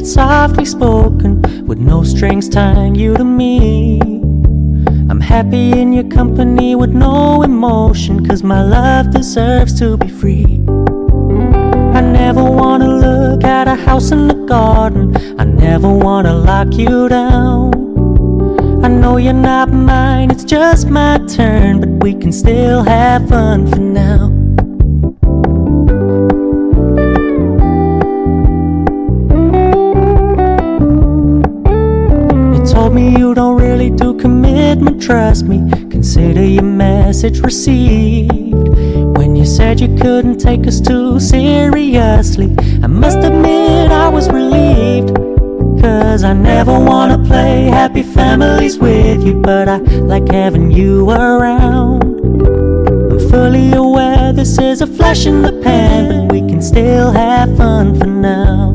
it's softly spoken, with no strings tying you to me. I'm happy in your company with no emotion, 'cause my love deserves to be free. I never wanna look at a house in the garden, I never wanna lock you down. I know you're not mine, it's just my turn, but we can still have fun for now. Told me you don't really do commitment, trust me, consider your message received. When you said you couldn't take us too seriously, I must admit I was relieved. 'Cause I never wanna play happy families with you, but I like having you around. I'm fully aware this is a flash in the pan, but we can still have fun for now.